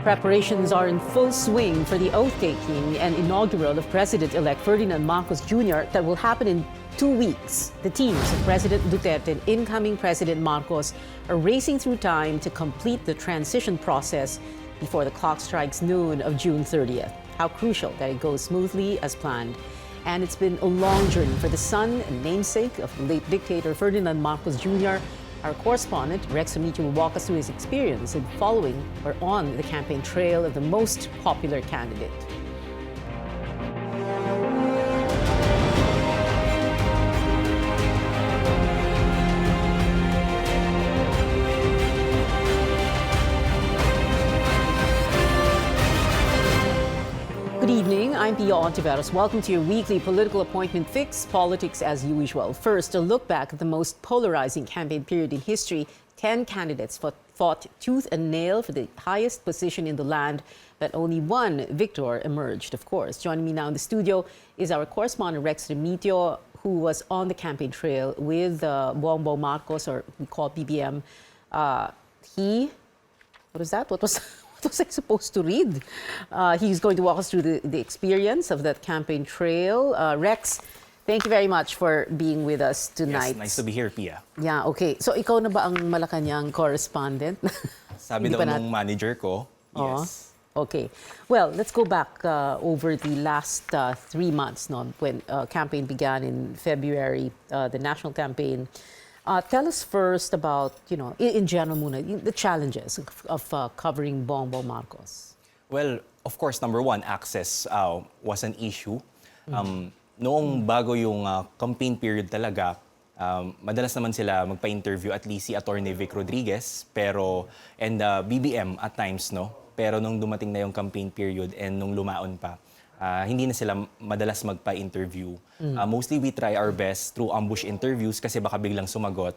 Preparations are in full swing for the oath-taking and inaugural of President-elect Ferdinand Marcos Jr. that will happen in 2 weeks. The teams of President Duterte and incoming President Marcos are racing through time to complete the transition process before the clock strikes noon of June 30th. How crucial that it goes smoothly as planned. And it's been a long journey for the son and namesake of the late dictator Ferdinand Marcos Jr. Our correspondent, Rex Amicio, will walk us through his experience in following or on the campaign trail of the most popular candidate. Good evening, I'm Pia Hontiveros. Welcome to your weekly political appointment fix, politics as usual. First, a look back at the most polarizing campaign period in history. 10 candidates fought tooth and nail for the highest position in the land, but only one victor emerged, of course. Joining me now in the studio is our correspondent, Rex Amicio, who was on the campaign trail with Bongbong Marcos, or we call BBM. What was that? What was I supposed to read? He's going to walk us through the experience of that campaign trail. Rex, thank you very much for being with us tonight. Yes, nice to be here, Pia. Yeah, okay. So ikaw na ba ang Malacanang correspondent? Sabi daw ng manager ko, yes. Okay. Well, let's go back over the last 3 months, no, when campaign began in February, the national campaign. Tell us first about, in general muna, the challenges of covering Bongbong Marcos. Well, of course, number one, access was an issue. Noong bago yung campaign period talaga, madalas naman sila magpa-interview, at least si Attorney Vic Rodriguez, and BBM at times, no? Pero nung dumating na yung campaign period and nung lumaon pa, hindi na sila madalas magpa-interview. Mostly we try our best through ambush interviews kasi baka biglang sumagot.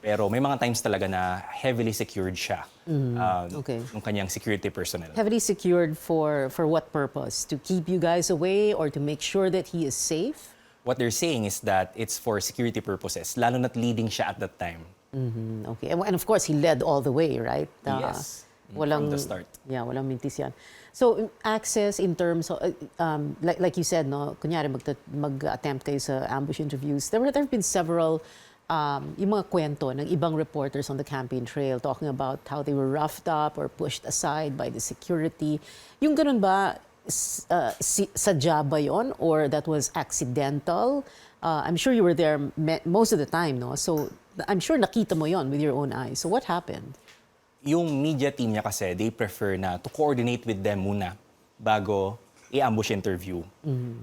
Pero may mga times talaga na heavily secured siya ng kanyang security personnel. Heavily secured for what purpose? To keep you guys away or to make sure that he is safe? What they're saying is that it's for security purposes, lalo na't leading siya at that time. Okay. And of course, he led all the way, right? Yes. From the start. Yeah, walang mintis yan. So, access in terms of, like you said, no, kunyari mag-attempt kayo sa ambush interviews, there have been several, yung mga kwento ng ibang reporters on the campaign trail talking about how they were roughed up or pushed aside by the security. Yung ganun ba, sadya ba yun? Or that was accidental? I'm sure you were there most of the time, no? So, I'm sure nakita mo yon with your own eyes. So, what happened? Yung media team niya kasi, they prefer na to coordinate with them muna bago i-ambush interview.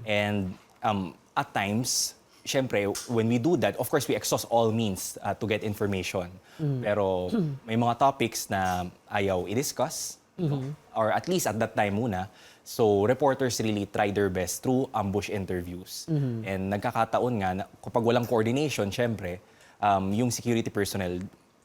And at times, syempre, when we do that, of course, we exhaust all means to get information. Pero may mga topics na ayaw i-discuss, or at least at that time muna. So, reporters really try their best through ambush interviews. And nagkakataon nga, na, kapag walang coordination, syempre, yung security personnel,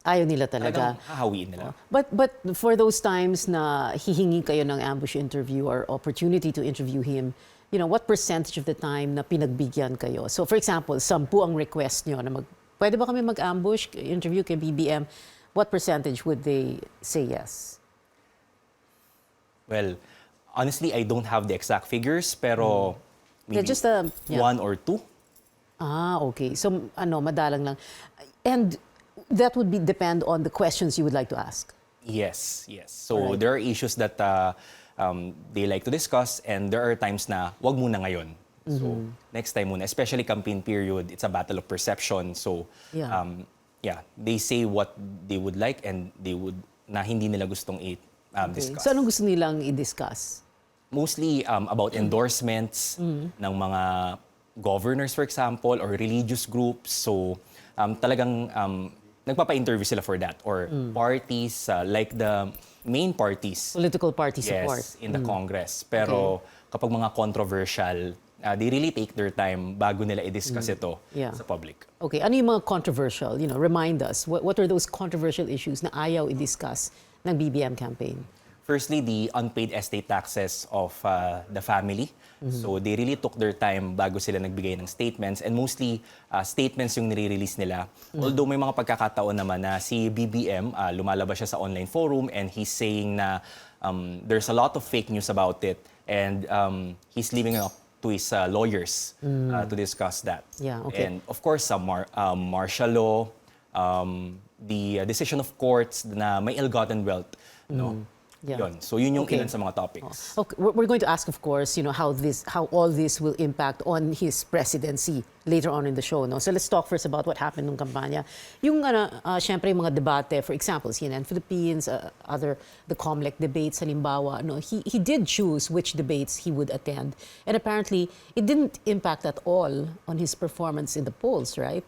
ayaw nila talaga. Hahawiin nila. But for those times na hihingi kayo ng ambush interview or opportunity to interview him, what percentage of the time na pinagbigyan kayo? So for example, 10 ang request nyo na pwede ba kami mag-ambush interview kay BBM? What percentage would they say yes? Well, honestly, I don't have the exact figures, pero maybe just 1 or 2. Okay. So madalang lang. And that would depend on the questions you would like to ask. Yes. So there are issues that they like to discuss, and there are times na wag muna ngayon. So next time muna, especially campaign period, it's a battle of perception. So they say what they would like and they would na hindi nila gustong discuss. So anong gusto nilang i-discuss? Mostly about endorsements ng mga governors, for example, or religious groups. So talagang nagpapa-interview sila for that, or parties, like the main parties. Political party support. Yes, in the Congress. Pero kapag mga controversial, they really take their time bago nila i-discuss ito sa public. Okay, ano yung mga controversial? Remind us, what are those controversial issues na ayaw i-discuss ng BBM campaign? Firstly, the unpaid estate taxes of the family. So they really took their time bago sila nagbigay ng statements, and mostly statements yung nire-release nila. Although may mga pagkakataon naman na si BBM lumalabas siya sa online forum and he's saying na there's a lot of fake news about it, and he's leaving it up to his lawyers to discuss that. Yeah, okay. And of course, sa martial law, the decision of courts na may ill-gotten wealth, no? Yeah. Yun. So yun yung Okay. ilan sa mga topics. Okay, we're going to ask, of course, how all this will impact on his presidency later on in the show. No? So let's talk first about what happened nung kampanya. Yung syempre yung mga debate, for example, CNN Philippines, the COMELEC debates, halimbawa, no, he did choose which debates he would attend, and apparently it didn't impact at all on his performance in the polls, right?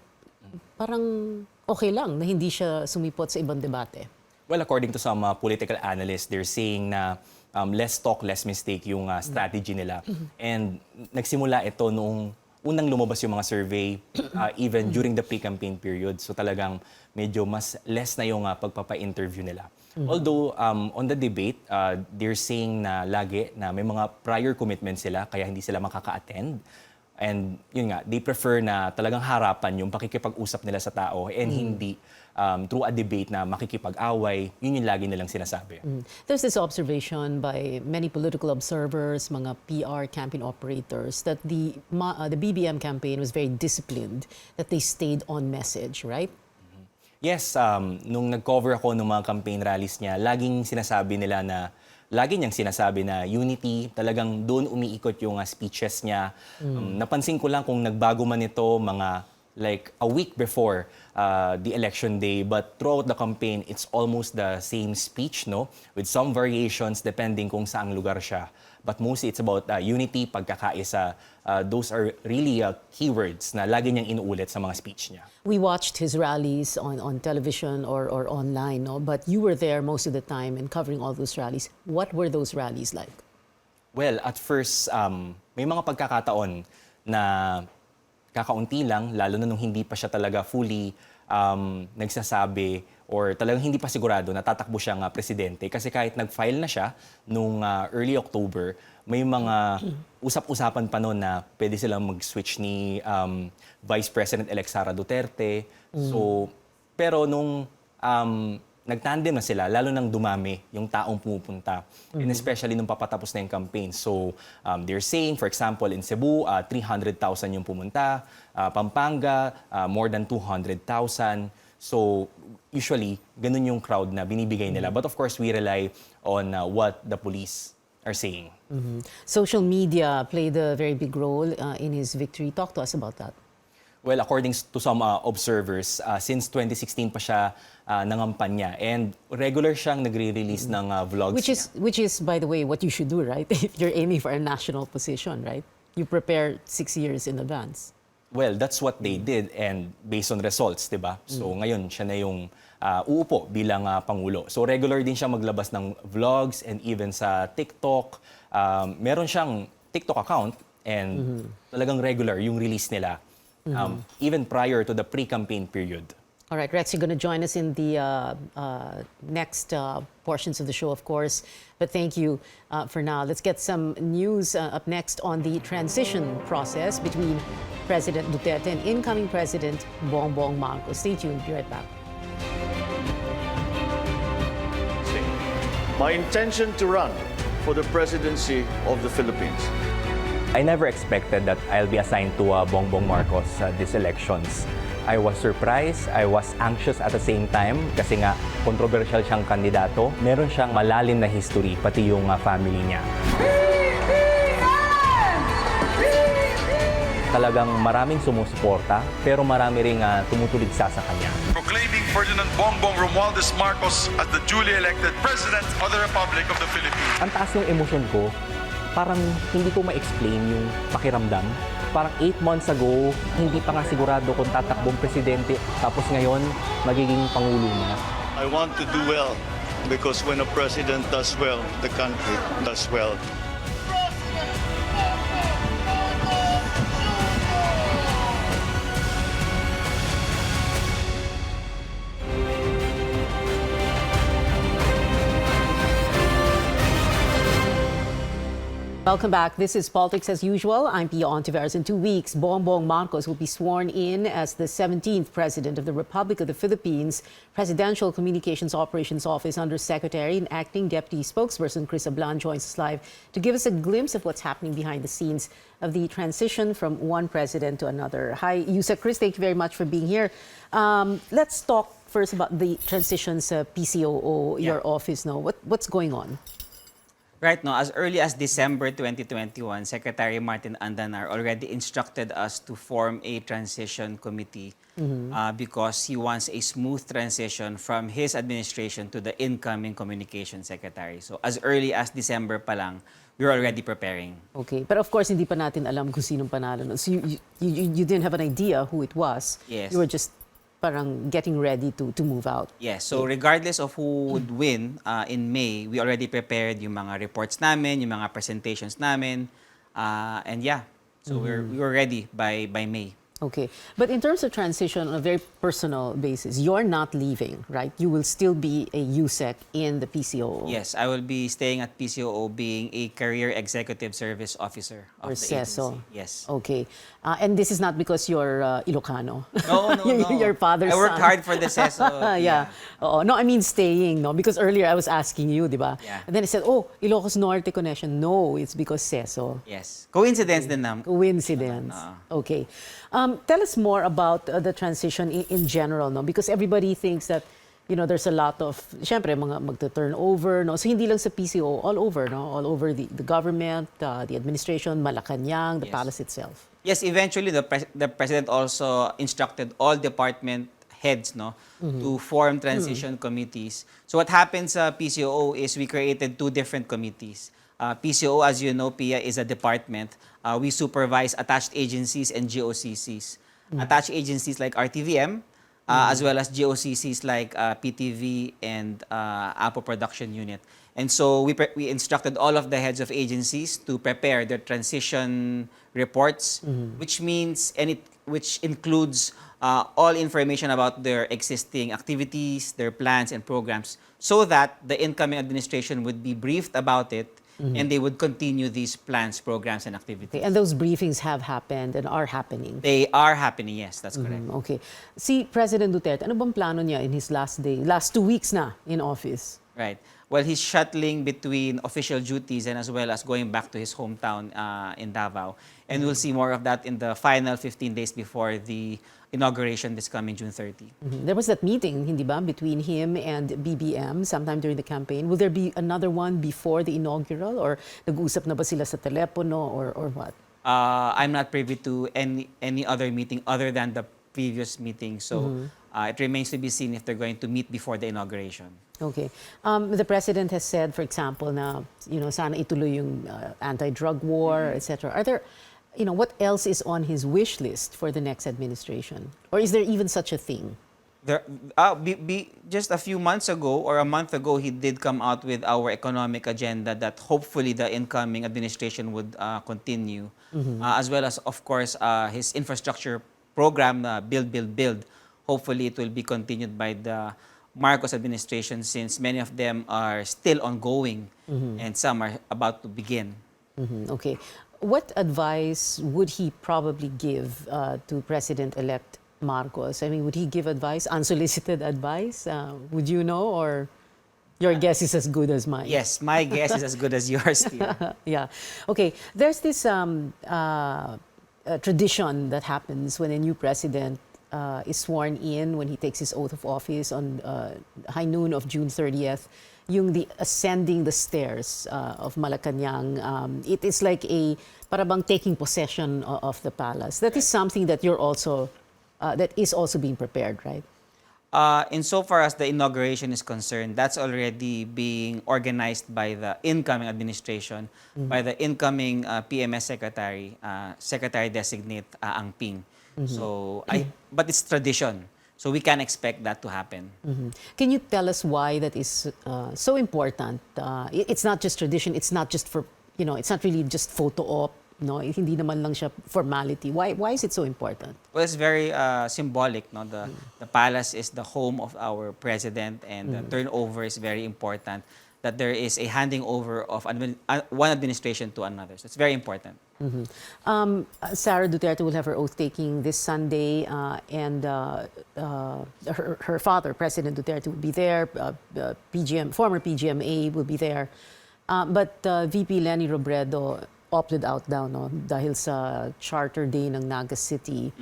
Parang okay lang na hindi siya sumipot sa ibang debate. Well, according to some political analysts, they're saying na less talk, less mistake yung strategy nila. And nagsimula ito noong unang lumabas yung mga survey, even during the pre-campaign period. So talagang medyo mas less na yung pagpapa-interview nila. Although on the debate, they're saying na lagi na may mga prior commitments sila kaya hindi sila makaka-attend. And yun nga, they prefer na talagang harapan yung pakikipag-usap nila sa tao and hindi through a debate na makikipag-away. Yun yung lagi nilang sinasabi. There's this observation by many political observers, mga PR campaign operators, that the BBM campaign was very disciplined, that they stayed on message, right? Yes, nung nag-cover ako ng mga campaign rallies niya, lagi niyang sinasabi na unity, talagang doon umiikot yung speeches niya. Napansin ko lang kung nagbago man ito mga like a week before the election day, but throughout the campaign, it's almost the same speech, no? With some variations depending kung saang lugar siya. But mostly it's about unity, pagkakaisa. Those are really keywords na lagi niyang inuulit sa mga speech niya. We watched his rallies on television or online, no? But you were there most of the time and covering all those rallies. What were those rallies like? Well, at first, may mga pagkakataon na kakaunti lang, lalo na nung hindi pa siya talaga fully nagsasabi or talagang hindi pa sigurado na tatakbo siyang presidente. Kasi kahit nag-file na siya nung early October, may mga usap-usapan pa noon na pwede silang mag-switch ni Vice President-elect Duterte. So, pero nung nagtandem na sila, lalo nang dumami yung taong pumupunta. And especially nung papatapos na yung campaign. So, they're saying, for example, in Cebu, 300,000 yung pumunta. Pampanga, more than 200,000. So, usually, ganun yung crowd na binibigay nila. But of course, we rely on what the police are saying. Social media played a very big role in his victory. Talk to us about that. Well, according to some observers, since 2016 pa siya nangampanya, and regular siyang nagre-release ng vlogs Which is, by the way, what you should do, right? If you're aiming for a national position, right? You prepare 6 years in advance. Well, that's what they did, and based on results, di ba? So ngayon, siya na yung uupo bilang Pangulo. So regular din siya maglabas ng vlogs, and even sa TikTok. Meron siyang TikTok account, and talagang regular yung release nila. Even prior to the pre-campaign period. All right, Rex, you're going to join us in the next portions of the show, of course. But thank you for now. Let's get some news up next on the transition process between President Duterte and incoming President Bongbong Marcos. Stay tuned. Be right back. My intention to run for the presidency of the Philippines. I never expected that I'll be assigned to Bongbong Marcos these elections. I was surprised, I was anxious at the same time kasi nga controversial siyang kandidato. Meron siyang malalim na history, pati yung family niya. Talagang maraming sumusuporta, pero marami ring tumutuligsa sa kanya. Proclaiming Ferdinand Bongbong Romualdez Marcos as the duly elected President of the Republic of the Philippines. Ang taas ng emosyon ko, parang hindi ko ma-explain yung pakiramdam. Parang 8 months ago, hindi pa nga sigurado kung tatakbong presidente. Tapos ngayon, magiging pangulo na. I want to do well because when a president does well, the country does well. Welcome back. This is Politics as Usual. I'm Pia Hontiveros. In 2 weeks, Bongbong Marcos will be sworn in as the 17th President of the Republic of the Philippines. Presidential Communications Operations Office Undersecretary and Acting Deputy Spokesperson Chris Ablan joins us live to give us a glimpse of what's happening behind the scenes of the transition from one president to another. Hi, Yusek Chris. Thank you very much for being here. Let's talk first about the transitions PCOO, your office now. What's going on? Right now, as early as December 2021, Secretary Martin Andanar already instructed us to form a transition committee because he wants a smooth transition from his administration to the incoming communication secretary. So as early as December pa lang, we're already preparing. Okay, but of course, hindi pa natin alam kung sinong panalo. No? So you didn't have an idea who it was. Yes. You were just parang getting ready to move out. Yes, so regardless of who would win in May, we already prepared yung mga reports namin, yung mga presentations namin, and yeah, so we were ready by May. Okay, but in terms of transition on a very personal basis, you're not leaving, right? You will still be a USEC in the PCOO. Yes, I will be staying at PCOO being a Career Executive Service Officer of Or the CESO. agency. Yes. Okay, and this is not because you're Ilocano. No. Your father's I worked son. hard for the CESO. Yeah. Oo. No, I mean staying, no? Because earlier I was asking you, di ba? Yeah. And then I said, oh, Ilocos Norte connection. No, it's because CESO. Yes. Coincidence din nam. Coincidence. Okay. Tell us more about the transition in general, no? Because everybody thinks that, you know, there's a lot of, syempre, mga magta-turnover, no? So hindi lang sa PCO, all over, no? All over the government, the administration, Malacanang, the Yes. palace itself. Yes, eventually the president also instructed all department heads, no, to form transition committees. So what happens sa PCOO is we created 2 different committees. PCOO, as you know, Pia, is a department. We supervise attached agencies and GOCCs. Attached agencies like RTVM, as well as GOCCs like PTV and Apo Production Unit. And so we instructed all of the heads of agencies to prepare their transition reports, which means which includes all information about their existing activities, their plans and programs, so that the incoming administration would be briefed about it and they would continue these plans, programs, and activities. Okay, and those briefings have happened and are happening. They are happening, yes, that's correct. Okay. Si President Duterte, ano bang plano niya in his last 2 weeks na in office? Right. Well, he's shuttling between official duties and as well as going back to his hometown in Davao. And we'll see more of that in the final 15 days before the inauguration this coming June 30. There was that meeting, hindi ba, between him and BBM sometime during the campaign. Will there be another one before the inaugural, or nag-uusap na ba sila sa telepono, or what? I'm not privy to any other meeting other than the previous meeting. So it remains to be seen if they're going to meet before the inauguration. Okay. The president has said, for example, na, you know, sana ituloy yung anti-drug war, etc. Are there, you know, what else is on his wish list for the next administration? Or is there even such a thing? There, just a few months ago or a month ago, he did come out with our economic agenda that hopefully the incoming administration would continue, as well as, of course, his infrastructure program, Build, Build, Build. Hopefully, it will be continued by the Marcos administration, since many of them are still ongoing and some are about to begin. Okay. What advice would he probably give to President-elect Marcos? I mean, would he give advice, unsolicited advice? Would you know, or your guess is as good as mine? Yes, my guess is as good as yours, Pia. Yeah. Okay. There's this tradition that happens when a new president is sworn in, when he takes his oath of office on high noon of June 30th, yung the ascending the stairs of Malacanang. It is like a parabang taking possession of the palace. That is something that you're also that is also being prepared, right? Insofar as the inauguration is concerned, that's already being organized by the incoming administration, by the incoming PMS secretary, secretary-designate Ang Ping. So, but it's tradition. So we can expect that to happen. Can you tell us why that is so important? It's not just tradition. It's not just for, you know, it's not really just photo op. No, hindi naman lang siya formality. Why is it so important? Well, it's very symbolic. No, the palace is the home of our president, and the turnover is very important. that there is a handing over of one administration to another. So it's very important. Sara Duterte will have her oath taking this Sunday, and her father, President Duterte, will be there. Former PGMA will be there. But VP Lenny Robredo opted out daw, no, dahil sa Charter Day ng Naga City.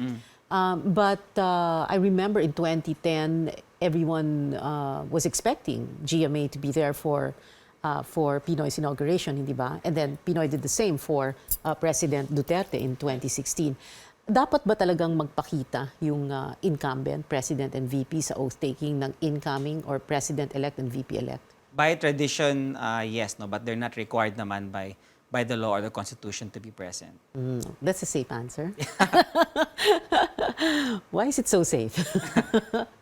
But I remember in 2010, everyone was expecting GMA to be there for Pinoy's inauguration, hindi ba? And then Pinoy did the same for President Duterte in 2016. Dapat ba talagang magpakita yung incumbent, President and VP sa oath-taking ng incoming or President-elect and VP-elect? By tradition, yes, no, but they're not required naman by the law or the Constitution to be present. That's a safe answer. Why is it so safe?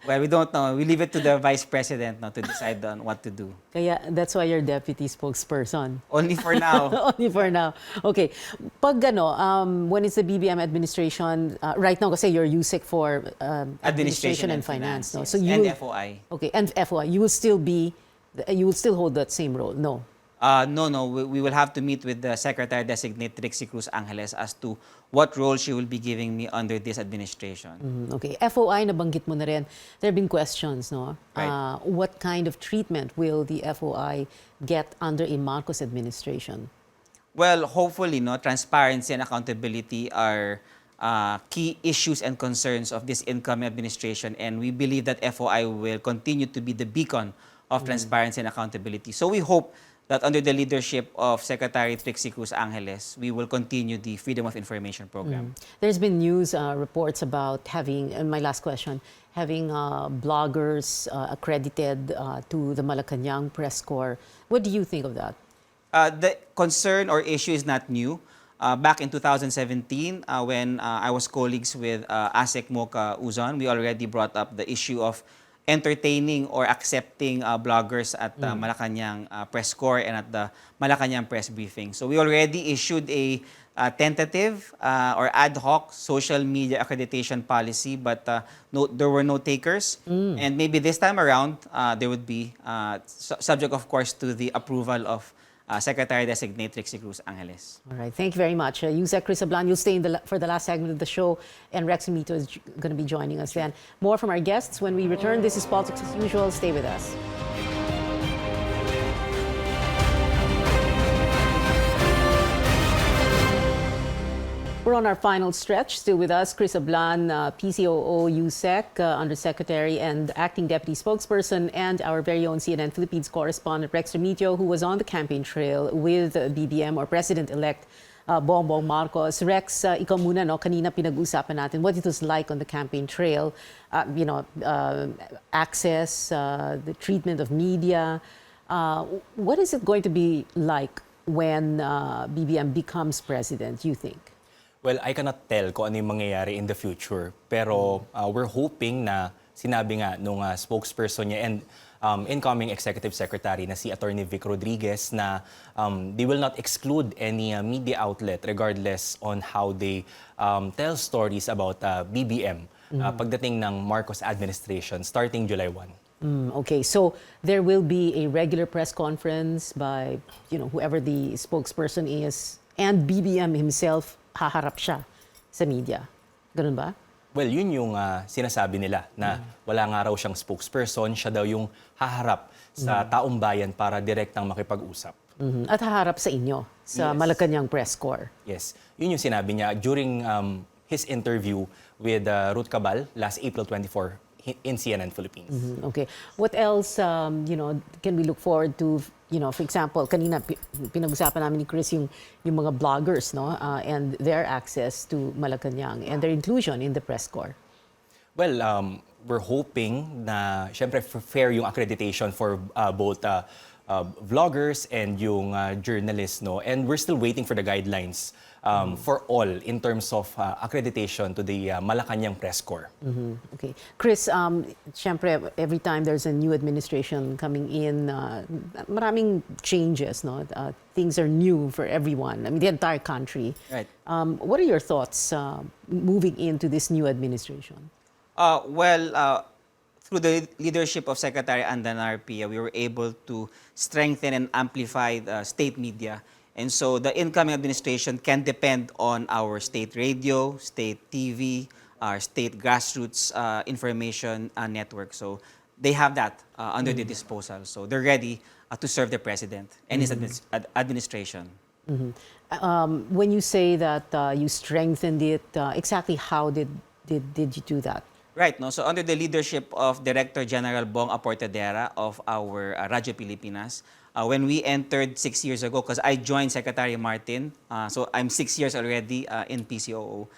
Well, we don't know. We leave it to the Vice President to decide on what to do. Kaya that's why you're deputy spokesperson. Only for now. Only for now. Okay. Pag when it's the BBM administration, right now kasi you're USEC for administration and finance, no? Yes. So and FOI. Okay, and FOI, you will still hold that same role, no? No. We will have to meet with the Secretary-designate Trixie Cruz Angeles as to what role she will be giving me under this administration. Okay. FOI, nabanggit mo na rin. There have been questions, no? Right. What kind of treatment will the FOI get under a Marcos administration? Well, hopefully, transparency and accountability are key issues and concerns of this incoming administration, and we believe that FOI will continue to be the beacon of transparency and accountability. So we hope that under the leadership of Secretary Trixie Cruz Angeles, we will continue the Freedom of Information program. There's been news reports about having, and my last question, having bloggers accredited to the Malacanang press corps. What do you think of that? The concern or issue is not new. Back in 2017, when I was colleagues with ASEC Mocha Uzon, we already brought up the issue of entertaining or accepting bloggers at the Malacanang press corps and at the Malacanang press briefing. So we already issued a tentative or ad hoc social media accreditation policy, but there were no takers. And maybe this time around, there would be, subject of course to the approval of Secretary-designate Trixie Cruz Angeles. All right, thank you very much. Yusek Chris Ablan, you'll stay for the last segment of the show, and Rex Mito is going to be joining us then. More from our guests when we return. This is Politics as Usual. Stay with us. We're on our final stretch. Still with us, Chris Ablan, PCOO, USEC, Undersecretary and Acting Deputy Spokesperson, and our very own CNN Philippines correspondent, Rex Remigio, who was on the campaign trail with BBM or President-elect Bongbong Marcos. Rex, ikaw muna, no? Kanina pinag-usapan natin what it was like on the campaign trail, access, the treatment of media. What is it going to be like when BBM becomes president, you think? Well, I cannot tell kung ano yung mangyayari in the future. Pero we're hoping na sinabi nga nung spokesperson niya and incoming executive secretary na si Attorney Vic Rodriguez na they will not exclude any media outlet regardless on how they tell stories about BBM pagdating ng Marcos administration starting July 1. Okay, so there will be a regular press conference by whoever the spokesperson is, and BBM himself haharap siya sa media. Ganun ba? Well, yun yung sinasabi nila na wala nga raw siyang spokesperson, siya daw yung haharap sa taong bayan para direktang makipag-usap. At haharap sa inyo, sa Malacanang press corps. Yes, yun yung sinabi niya during his interview with Ruth Cabal last April 24 in CNN Philippines. Okay. What else, can we look forward to? For example, kanina pinag-usapan namin ni Chris yung mga bloggers, no, and their access to Malacanang and their inclusion in the press corps. Well, we're hoping na syempre fair yung accreditation for both vloggers and yung journalists, no, and we're still waiting for the guidelines for all in terms of accreditation to the Malacanang press corps. Okay. Chris, syempre, every time there's a new administration coming in, maraming changes, no? Things are new for everyone, I mean, the entire country. Right. What are your thoughts moving into this new administration? through the leadership of Secretary Andanar Pia, we were able to strengthen and amplify the state media. And so the incoming administration can depend on our state radio, state TV, our state grassroots information network. So they have that under their disposal. So they're ready to serve the president and his administration. When you say that you strengthened it, exactly how did you do that? Right, no. So under the leadership of Director General Bong Aportadera of our Radyo Pilipinas, when we entered 6 years ago, because I joined Secretary Martin, so I'm 6 years already in PCOO,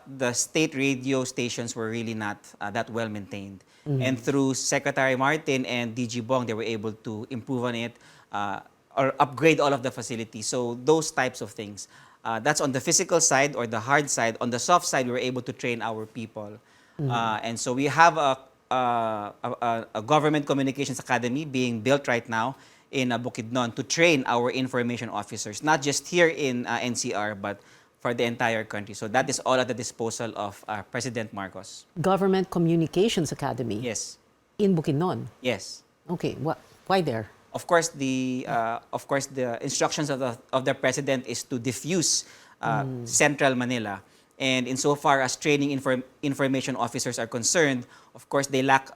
the state radio stations were really not that well maintained. And through Secretary Martin and DG Bong, they were able to improve on it or upgrade all of the facilities. So those types of things. That's on the physical side or the hard side. On the soft side, we were able to train our people. And so we have a government communications academy being built right now in Bukidnon to train our information officers, not just here in NCR, but for the entire country. So that is all at the disposal of President Marcos. Government Communications Academy? Yes. In Bukidnon? Yes. Okay, why there? Of course, the instructions of the president is to diffuse Central Manila. And insofar as training information officers are concerned, of course, they lack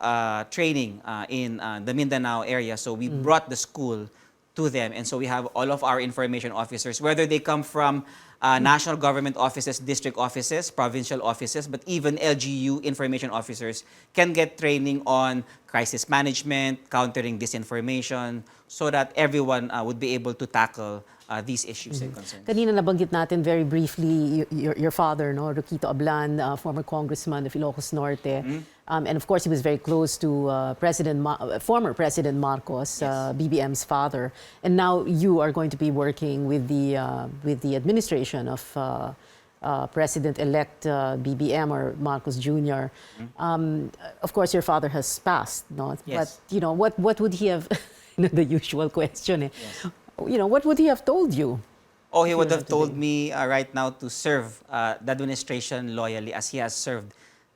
training in the Mindanao area. So we brought the school to them. And so we have all of our information officers, whether they come from national government offices, district offices, provincial offices, but even LGU information officers can get training on crisis management, countering disinformation, so that everyone would be able to tackle these issues and concerns. Kanina nabanggit natin very briefly your father, no, Roquito Ablan, former congressman of Ilocos Norte. And of course, he was very close to former President Marcos, BBM's father. And now you are going to be working with the administration of President-elect BBM or Marcos Jr. Of course, your father has passed, no? Yes. But what would he have? The usual question. Yes. What would he have told you? Oh, he would have told me right now to serve the administration loyally as he has served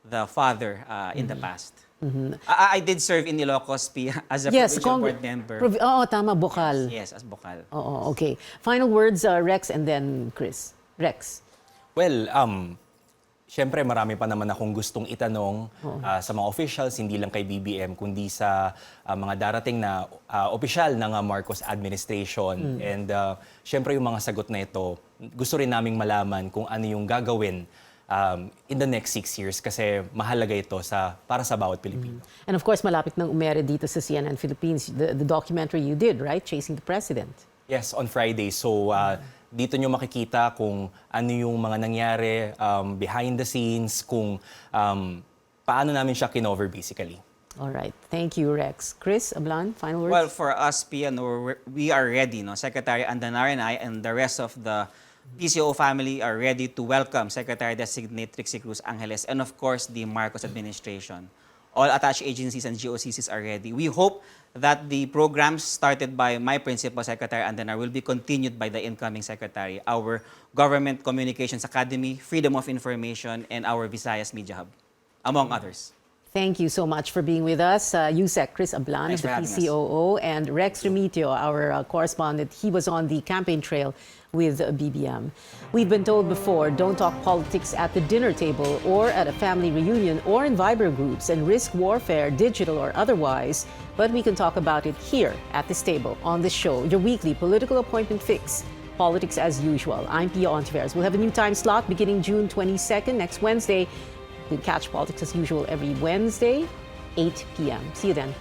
the father in the past. I did serve in Ilocos as a provincial board member. Tama, Bokal. Yes, as Bokal. Oo, okay. Final words, Rex, and then Chris. Rex. Well, syempre marami pa naman akong gustong itanong sa mga officials, hindi lang kay BBM, kundi sa mga darating na opisyal ng Marcos administration. And syempre yung mga sagot na ito, gusto rin naming malaman kung ano yung gagawin in the next 6 years kasi mahalaga ito para sa bawat Pilipino. And of course, malapit nang umere dito sa CNN Philippines, the documentary you did, right? Chasing the President. Yes, on Friday. So, dito nyo makikita kung ano yung mga nangyari behind the scenes, kung paano namin siya kinover basically. All right. Thank you, Rex. Chris, Ablan, final words? Well, for us, Pia, we are ready. No? Secretary Andanar and I and the rest of the PCO family are ready to welcome Secretary-designate Trixie Cruz Angeles and, of course, the Marcos administration. All attached agencies and GOCCs are ready. We hope that the programs started by my principal, Secretary Andanar, will be continued by the incoming secretary, our Government Communications Academy, Freedom of Information, and our Visayas Media Hub, among others. Thank you so much for being with us. USEC Chris Ablan of the PCOO and Rex Remitio, our correspondent. He was on the campaign trail with BBM. We've been told before, don't talk politics at the dinner table or at a family reunion or in Viber groups and risk warfare, digital or otherwise. But we can talk about it here at this table on this show, your weekly political appointment fix. Politics as usual. I'm Pia Hontiveros. We'll have a new time slot beginning June 22nd, next Wednesday. You can catch Politics as usual every Wednesday, 8 p.m. See you then.